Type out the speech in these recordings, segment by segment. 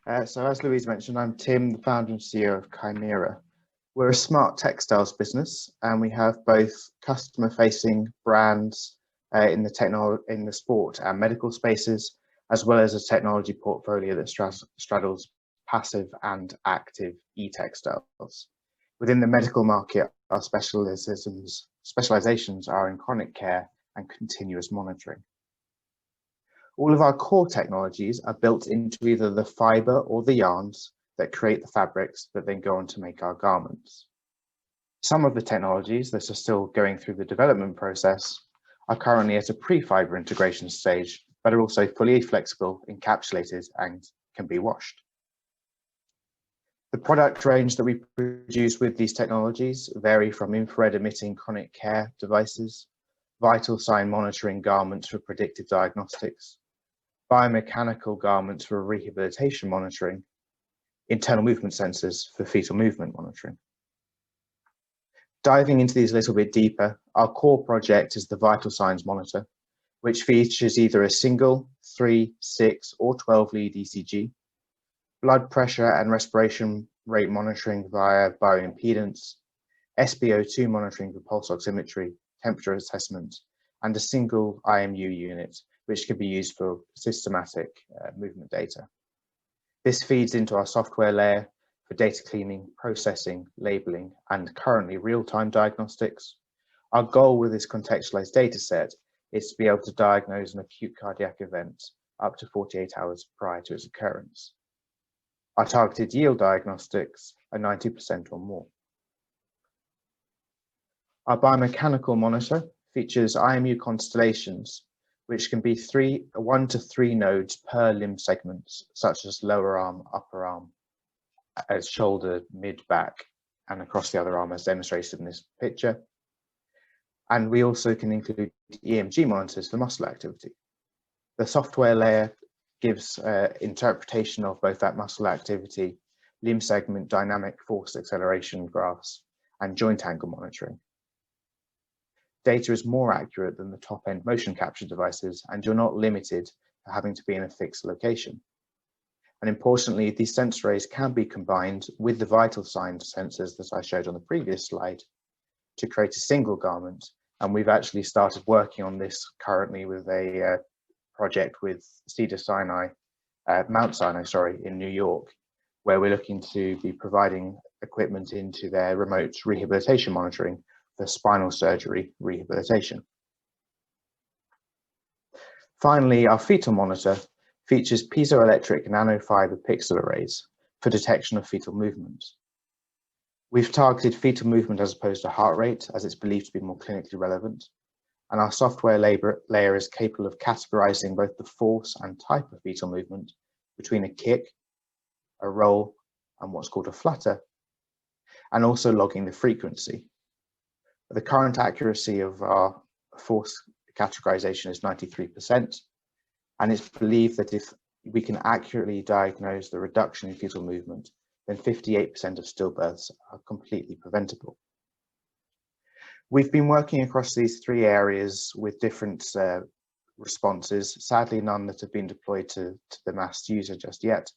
So as Louise mentioned, I'm Tim, the founder and CEO of Kymira. We're a smart textiles business, and we have both customer-facing brands in the sport and medical spaces, as well as a technology portfolio that straddles passive and active e-textiles. Within the medical market, our specializations are in chronic care and continuous monitoring. All of our core technologies are built into either the fiber or the yarns that create the fabrics that then go on to make our garments. Some of the technologies that are still going through the development process are currently at a pre-fiber integration stage, but are also fully flexible, encapsulated, and can be washed. The product range that we produce with these technologies vary from infrared emitting chronic care devices, vital sign monitoring garments for predictive diagnostics, biomechanical garments for rehabilitation monitoring, internal movement sensors for fetal movement monitoring. Diving into these a little bit deeper, our core project is the Vital Signs Monitor, which features either a single, 3, 6, or 12 lead ECG, blood pressure and respiration rate monitoring via bioimpedance, SpO2 monitoring for pulse oximetry, temperature assessment, and a single IMU unit, which can be used for systematic movement data. This feeds into our software layer for data cleaning, processing, labeling, and currently real-time diagnostics. Our goal with this contextualized data set is to be able to diagnose an acute cardiac event up to 48 hours prior to its occurrence. Our targeted yield diagnostics are 90% or more. Our biomechanical monitor features IMU constellations, which can be 1 to 3 nodes per limb segments, such as lower arm, upper arm, shoulder, mid, back, and across the other arm as demonstrated in this picture. And we also can include EMG monitors for muscle activity. The software layer gives interpretation of both that muscle activity, limb segment dynamic force acceleration graphs, and joint angle monitoring. Data is more accurate than the top-end motion capture devices, and you're not limited to having to be in a fixed location. And importantly, these sensor arrays can be combined with the vital signs sensors that I showed on the previous slide to create a single garment. And we've actually started working on this currently with a project with Mount Sinai, in New York, where we're looking to be providing equipment into their remote rehabilitation monitoring for spinal surgery rehabilitation. Finally, our fetal monitor features piezoelectric nanofiber pixel arrays for detection of fetal movement. We've targeted fetal movement as opposed to heart rate, as it's believed to be more clinically relevant, and our software layer is capable of categorizing both the force and type of fetal movement between a kick, a roll, and what's called a flutter, and also logging the frequency. The current accuracy of our force categorization is 93%, and it's believed that if we can accurately diagnose the reduction in fetal movement, then 58% of stillbirths are completely preventable. We've been working across these 3 areas with different responses, sadly none that have been deployed to the mass user just yet,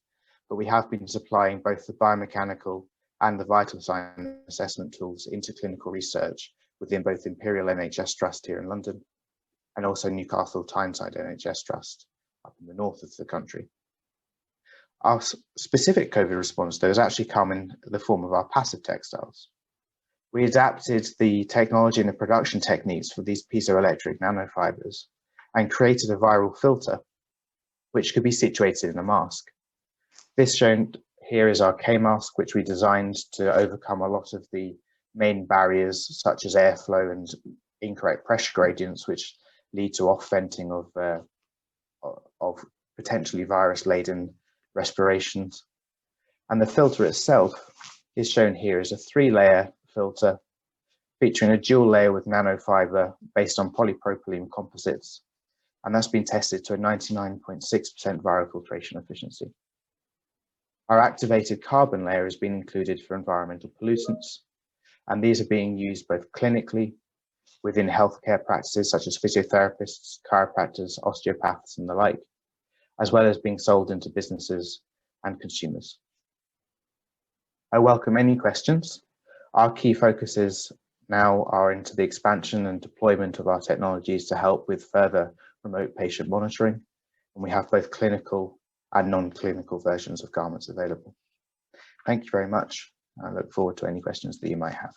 but we have been supplying both the biomechanical and the vital sign assessment tools into clinical research within both Imperial NHS Trust here in London and also Newcastle Tyneside NHS Trust up in the north of the country. Our specific COVID response, though, has actually come in the form of our passive textiles. We adapted the technology and the production techniques for these piezoelectric nanofibers and created a viral filter, which could be situated in a mask. This shown here is our K-mask, which we designed to overcome a lot of the main barriers, such as airflow and incorrect pressure gradients, which lead to off-venting of potentially virus-laden respirations. And the filter itself is shown here as a 3-layer filter featuring a dual layer with nanofiber based on polypropylene composites, and that's been tested to a 99.6% viral filtration efficiency. Our activated carbon layer has been included for environmental pollutants, and these are being used both clinically within healthcare practices such as physiotherapists, chiropractors, osteopaths, and the like, as well as being sold into businesses and consumers. I welcome any questions. Our key focuses now are into the expansion and deployment of our technologies to help with further remote patient monitoring, and we have both clinical and non-clinical versions of garments available. Thank you very much. I look forward to any questions that you might have.